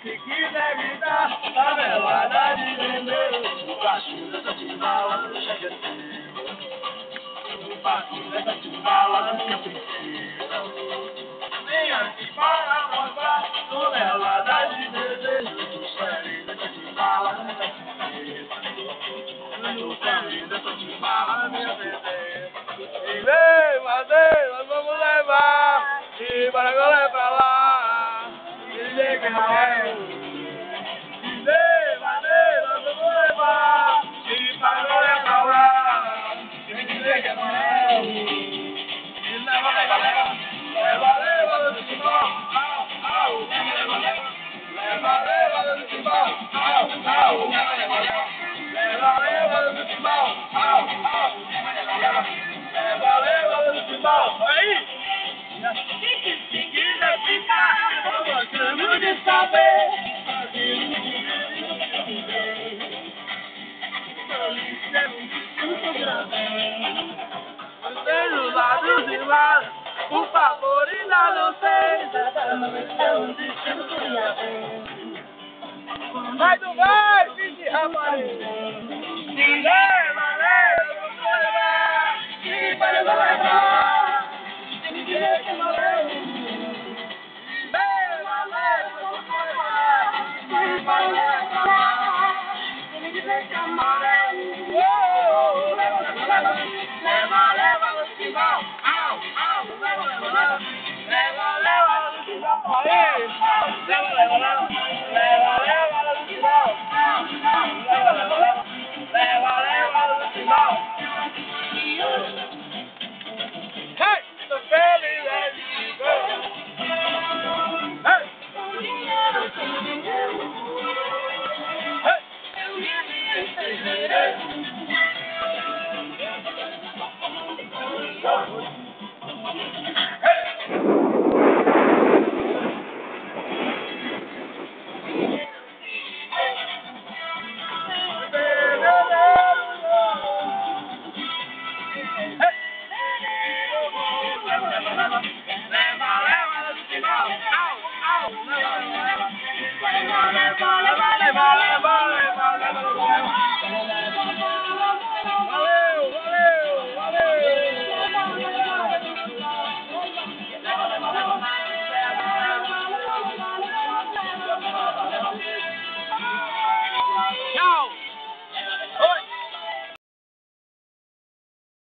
Se quiser me dar a melada de vender, o baixo dessa timbala não chega a ser. O baixo dessa timbala não chega a ser. Venha se para mostrar tonelada de desejo. O sangue dessa timbala não chega a ser. O sangue dessa timbala não chega a ser. E vem, mas nós vamos levar e para agora pra lá. Dizer que não é. Aí! Se quiser ficar, tô gostando de saber. Você do lado de lá, por favor, ainda não sei. Vai do vai, filho de rapariga. Leva, vou levar. E para levar. Tem que dizer que não leva. Leva, vou levar. E para levar. Tem que dizer que amarelo. Leva no timbal. Au, leva. Leva no timbal. Aí. Leva. Leva no timbal. Leva no timbal. Hey, the belly that you go. Hey. Leva,